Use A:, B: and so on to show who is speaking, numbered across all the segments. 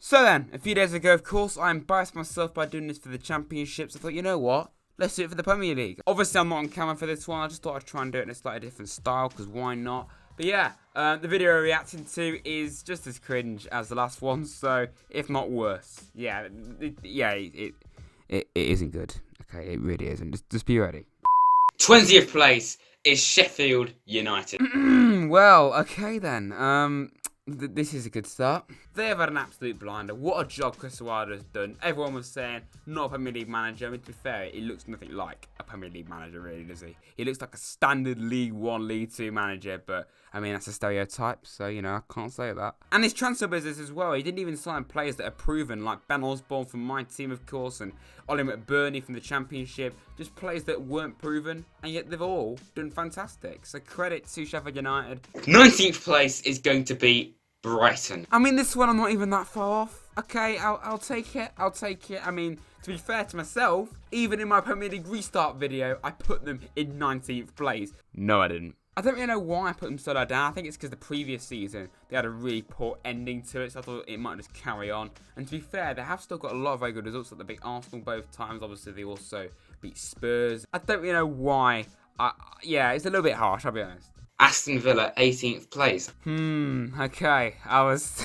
A: So then, a few days ago, of course, I embarrassed myself by doing this for the championships. I thought, you know what? Let's do it for the Premier League. Obviously, I'm not on camera for this one. I just thought I'd try and do it in a slightly different style, because why not? But yeah, the video we're reacting to is just as cringe as the last one, so if not worse. Yeah, it isn't good. Okay, it really isn't. Just be ready.
B: 20th place is Sheffield United.
A: Well, okay then. This is a good start. They have had an absolute blinder. What a job Chris has done. Everyone was saying, not a Premier League manager. I mean, to be fair, he looks nothing like a Premier League manager, really, does he? He looks like a standard League 1, League 2 manager, but, I mean, that's a stereotype, so, you know, I can't say that. And his transfer business as well. He didn't even sign players that are proven, like Ben Osborne from my team, of course, and Ollie McBurney from the Championship. Just players that weren't proven, and yet they've all done fantastic. So credit to Sheffield United.
B: 19th place is going to be Brighton.
A: I mean, this one I'm not even that far off. Okay, I'll take it. I'll take it. I mean, to be fair to myself, even in my Premier League restart video, I put them in 19th place. No, I didn't. I don't really know why I put them so low down. I think it's because the previous season, they had a really poor ending to it, so I thought it might just carry on. And to be fair, they have still got a lot of very good results. Like they beat Arsenal both times. Obviously, they also beat Spurs. I don't really know why. Yeah, it's a little bit harsh, I'll be honest.
B: Aston Villa, 18th place.
A: Okay. I was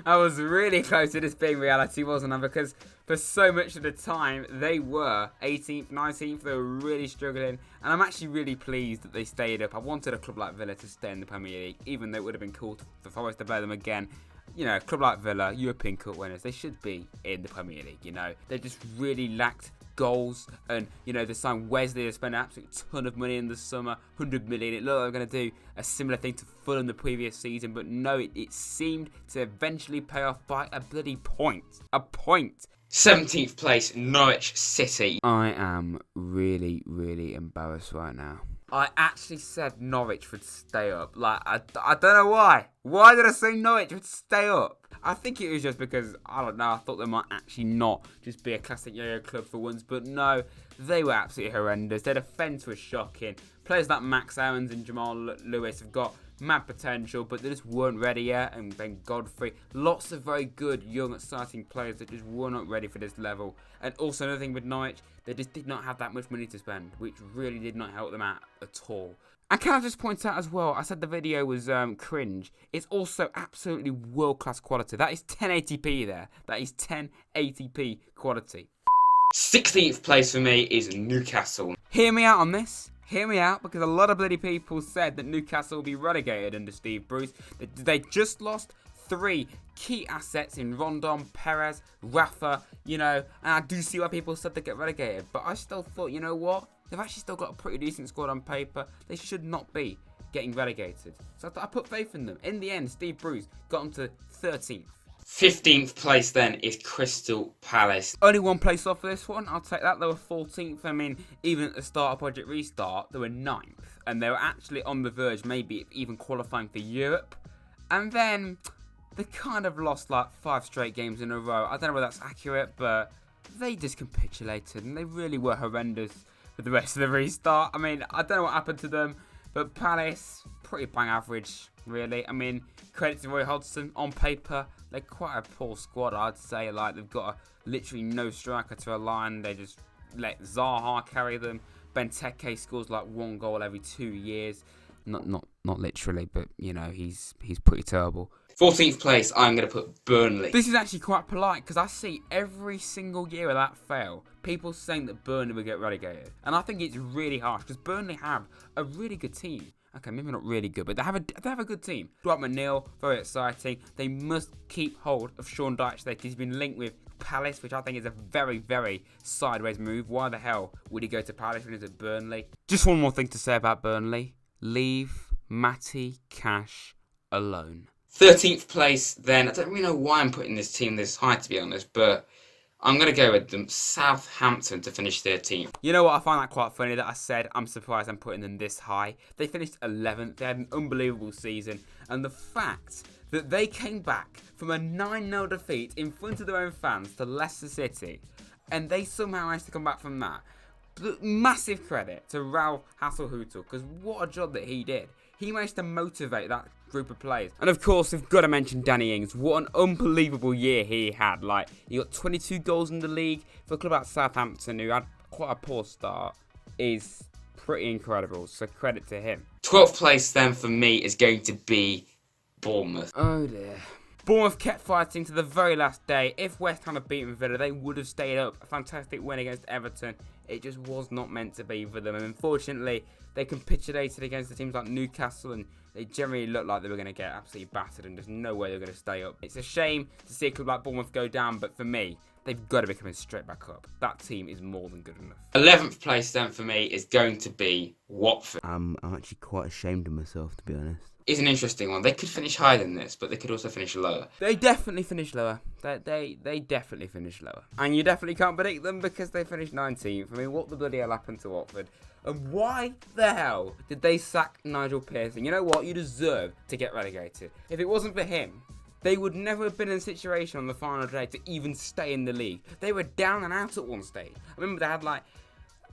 A: I was really close to this being reality, wasn't I? Because for so much of the time, they were 18th, 19th. They were really struggling. And I'm actually really pleased that they stayed up. I wanted a club like Villa to stay in the Premier League, even though it would have been cool for Forest to play them again. You know, a club like Villa, European Cup winners, they should be in the Premier League, you know. They just really lacked goals, and you know, they signed Wesley. They spent an absolute ton of money in the summer, 100 million. It looked like they were going to do a similar thing to Fulham the previous season, but no, it seemed to eventually pay off by a bloody point. A point.
B: 17th place, Norwich City.
A: I am really, really embarrassed right now. I actually said Norwich would stay up. Like, I don't know why. Why did I say Norwich would stay up? I think it was just because, I don't know, I thought they might actually not just be a classic yo-yo club for once. But no, they were absolutely horrendous. Their defence was shocking. Players like Max Owens and Jamal Lewis have got mad potential, but they just weren't ready yet. And Ben Godfrey, lots of very good young exciting players that just were not ready for this level. And also another thing with Norwich, they just did not have that much money to spend, which really did not help them out at all. And can I just point out as well, I said the video was cringe. It's also absolutely world-class quality. That is 1080p there. That is 1080p quality.
B: 16th place for me is Newcastle.
A: Hear me out on this. Hear me out, because a lot of bloody people said that Newcastle will be relegated under Steve Bruce. They just lost 3 key assets in Rondon, Perez, Rafa, you know, and I do see why people said they get relegated. But I still thought, you know what? They've actually still got a pretty decent squad on paper. They should not be getting relegated. So I put faith in them. In the end, Steve Bruce got them to 13th.
B: 15th place then is Crystal Palace.
A: Only one place off for this one. I'll take that. They were 14th. I mean, even at the start of Project Restart, they were 9th. And they were actually on the verge, maybe even qualifying for Europe. And then they kind of lost like 5 straight games in a row. I don't know whether that's accurate, but they just capitulated. And they really were horrendous for the rest of the restart. I mean, I don't know what happened to them, but Palace, pretty bang average, really. I mean, credit to Roy Hodgson. On paper, they're quite a poor squad, I'd say. Like, they've got literally no striker to a line. They just let Zaha carry them. Benteke scores like 1 goal every 2 years. Not literally, but, you know, he's pretty terrible.
B: 14th place, I'm going to put Burnley.
A: This is actually quite polite, because I see every single year without fail, people saying that Burnley will get relegated. And I think it's really harsh, because Burnley have a really good team. Okay, maybe not really good, but they have a good team. Dwight McNeil, very exciting. They must keep hold of Sean Dyche. He's been linked with Palace, which I think is a very, very sideways move. Why the hell would he go to Palace when he's at Burnley? Just one more thing to say about Burnley. Leave Matty Cash alone.
B: 13th place then, I don't really know why I'm putting this team this high, to be honest, but I'm going to go with them, Southampton, to finish 13th.
A: You know what, I find that quite funny that I said I'm surprised I'm putting them this high. They finished 11th, they had an unbelievable season, and the fact that they came back from a 9-0 defeat in front of their own fans to Leicester City, and they somehow managed to come back from that. Massive credit to Ralph Hasenhüttl, because what a job that he did. He managed to motivate that group of players. And of course, we've got to mention Danny Ings. What an unbelievable year he had. Like, he got 22 goals in the league for a club like Southampton, who had quite a poor start, is pretty incredible. So credit to him.
B: 12th place then for me is going to be Bournemouth.
A: Oh dear. Bournemouth kept fighting to the very last day. If West Ham had beaten Villa, they would have stayed up. A fantastic win against Everton. It just was not meant to be for them. And unfortunately, they capitulated against the teams like Newcastle, and they generally looked like they were going to get absolutely battered, and there's no way they're going to stay up. It's a shame to see a club like Bournemouth go down, but for me, they've got to be coming straight back up. That team is more than good enough.
B: 11th place then for me is going to be Watford.
A: I'm actually quite ashamed of myself, to be honest.
B: It's an interesting one. They could finish higher than this, but they could also finish lower.
A: They definitely finish lower. They definitely finish lower. And you definitely can't predict them because they finished 19th. I mean, what the bloody hell happened to Watford? And why the hell did they sack Nigel Pearson? You know what? You deserve to get relegated. If it wasn't for him, they would never have been in a situation on the final day to even stay in the league. They were down and out at one stage. I remember they had like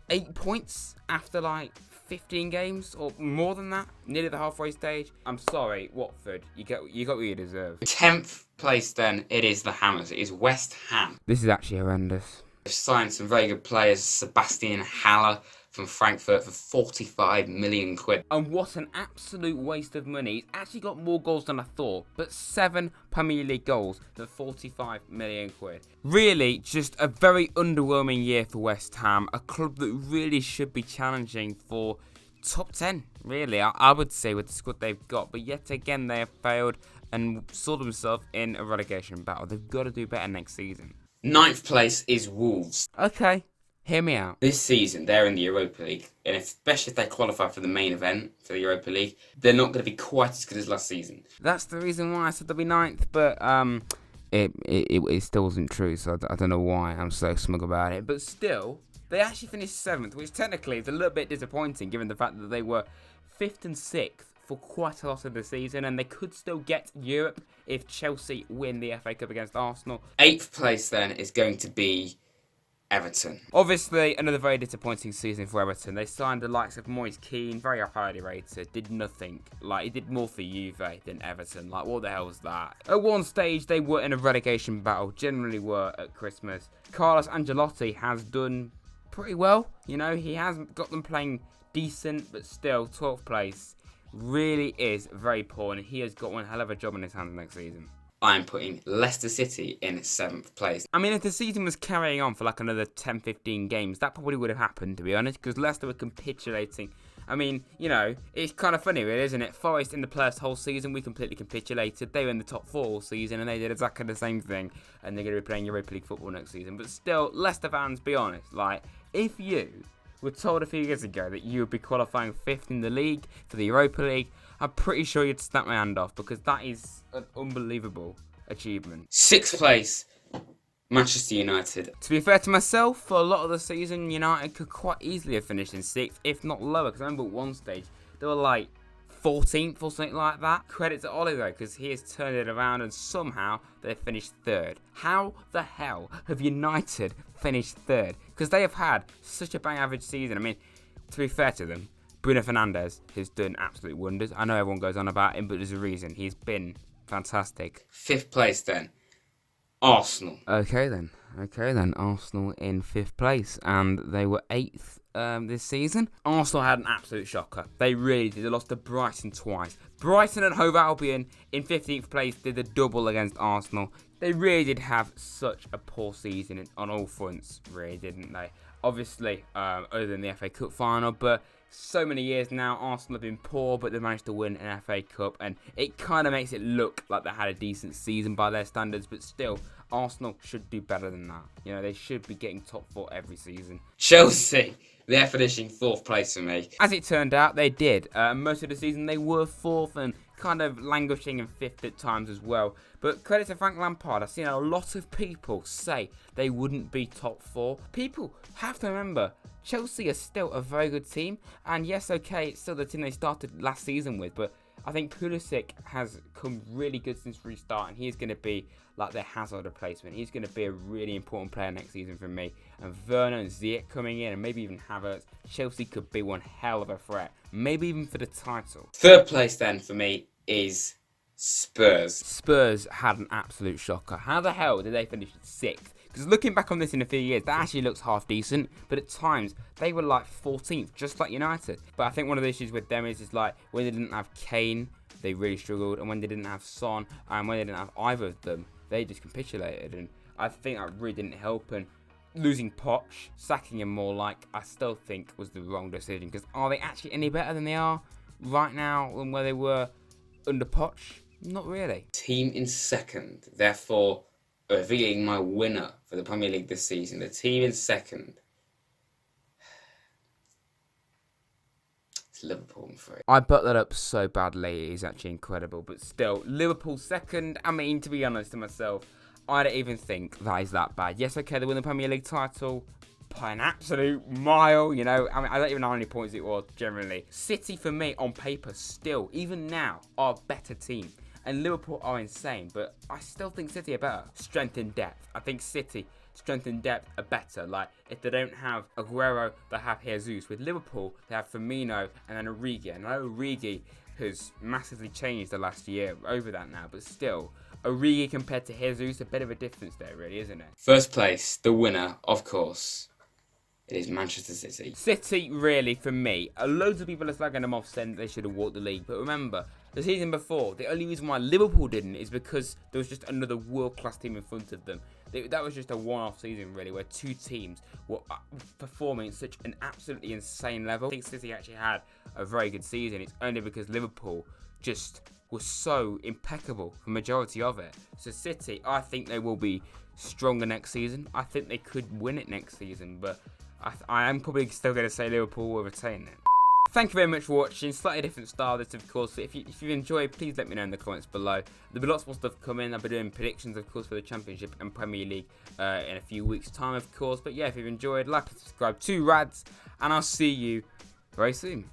A: 8 points after like 15 games or more than that, nearly the halfway stage. I'm sorry, Watford, you got what you deserve.
B: 10th place then, it is the Hammers. It is West Ham.
A: This is actually horrendous.
B: They've signed some very good players. Sebastian Haller from Frankfurt for 45 million quid.
A: And what an absolute waste of money. He's actually got more goals than I thought, but 7 Premier League goals for 45 million quid. Really, just a very underwhelming year for West Ham, a club that really should be challenging for top 10, really, I would say, with the squad they've got. But yet again, they have failed and saw themselves in a relegation battle. They've got to do better next season.
B: 9th place is Wolves.
A: Okay. Hear me out.
B: This season, they're in the Europa League, and especially if they qualify for the main event for the Europa League, they're not going to be quite as good as last season.
A: That's the reason why I said they'll be 9th, but it still wasn't true, so I don't know why I'm so smug about it. But still, they actually finished 7th, which technically is a little bit disappointing given the fact that they were 5th and 6th for quite a lot of the season, and they could still get Europe if Chelsea win the FA Cup against Arsenal.
B: 8th place then is going to be Everton.
A: Obviously, another very disappointing season for Everton. They signed the likes of Moise Keane, very highly rated, did nothing. Like, he did more for Juve than Everton. Like, what the hell was that? At one stage, they were in a relegation battle, generally were at Christmas. Carlos Ancelotti has done pretty well. You know, he has got them playing decent, but still, 12th place really is very poor, and he has got one hell of a job in his hands next season.
B: I'm putting Leicester City in 7th place.
A: I mean, if the season was carrying on for like another 10-15 games, that probably would have happened, to be honest, because Leicester were capitulating. I mean, you know, it's kind of funny, really, isn't it? Forest in the first whole season, we completely capitulated. They were in the top 4 all season, and they did exactly the same thing, and they're going to be playing Europa League football next season. But still, Leicester fans, be honest, like, if you were told a few years ago that you would be qualifying 5th in the league for the Europa League, I'm pretty sure you'd snap my hand off, because that is an unbelievable achievement.
B: 6th place, Manchester United.
A: To be fair to myself, for a lot of the season, United could quite easily have finished in 6th, if not lower, because I remember at one stage, they were like 14th or something like that. Credit to Ollie, though, because he has turned it around and somehow they finished 3rd. How the hell have United finished 3rd? Because they have had such a bang average season. I mean, to be fair to them, Bruno Fernandes has done absolute wonders. I know everyone goes on about him, but there's a reason. He's been fantastic.
B: 5th place then, Arsenal.
A: Okay then. Arsenal in 5th place, and they were 8th this season. Arsenal had an absolute shocker. They really did. They lost to Brighton twice. Brighton and Hove Albion in 15th place did the double against Arsenal. They really did have such a poor season on all fronts, really, didn't they? Obviously, other than the FA Cup final, but so many years now, Arsenal have been poor, but they managed to win an FA Cup, and it kind of makes it look like they had a decent season by their standards, but still, Arsenal should do better than that. You know, they should be getting top 4 every season.
B: Chelsea, they're finishing 4th place for me.
A: As it turned out, they did. Most of the season, they were 4th and kind of languishing in 5th at times as well. But credit to Frank Lampard, I've seen a lot of people say they wouldn't be top 4. People have to remember, Chelsea are still a very good team. And yes, okay, it's still the team they started last season with. But I think Pulisic has come really good since restart. And he's going to be like their Hazard replacement. He's going to be a really important player next season for me. And Werner and Ziyech coming in, and maybe even Havertz. Chelsea could be one hell of a threat. Maybe even for the title.
B: 3rd place then for me, is Spurs.
A: Spurs had an absolute shocker. How the hell did they finish 6th? Because looking back on this in a few years, that actually looks half decent. But at times, they were like 14th, just like United. But I think one of the issues with them is like when they didn't have Kane, they really struggled. And when they didn't have Son, and when they didn't have either of them, they just capitulated. And I think that really didn't help. And losing Poch, sacking him more like, I still think was the wrong decision. Because are they actually any better than they are right now than where they were under Poch? Not really.
B: Team in second, therefore revealing my winner for the Premier League this season. The team in second. It's Liverpool, I'm afraid.
A: I put that up so badly, it's actually incredible. But still, Liverpool second. I mean, to be honest to myself, I don't even think that is that bad. Yes, okay, they win the Premier League title by an absolute mile, you know. I mean, I don't even know how many points it was, generally. City, for me, on paper, still, even now, are a better team. And Liverpool are insane, but I still think City are better. Strength in depth. I think City, strength in depth, are better. Like, if they don't have Aguero, they have Jesus. With Liverpool, they have Firmino and then Origi. And I know Origi has massively changed the last year over that now, but still, Origi compared to Jesus, a bit of a difference there, really, isn't it?
B: First place, the winner, of course, it is Manchester City.
A: City, really, for me, loads of people are slagging them off saying they should have walked the league. But remember, the season before, the only reason why Liverpool didn't is because there was just another world-class team in front of them. That was just a one-off season, really, where two teams were performing at such an absolutely insane level. I think City actually had a very good season. It's only because Liverpool just was so impeccable for the majority of it. So City, I think they will be stronger next season. I think they could win it next season, but I am probably still going to say Liverpool will retain it. Thank you very much for watching. Slightly different style this, of course. If you enjoyed, please let me know in the comments below. There'll be lots more stuff coming. I'll be doing predictions, of course, for the Championship and Premier League in a few weeks' time, of course. But yeah, if you've enjoyed, like and subscribe to Rads, and I'll see you very soon.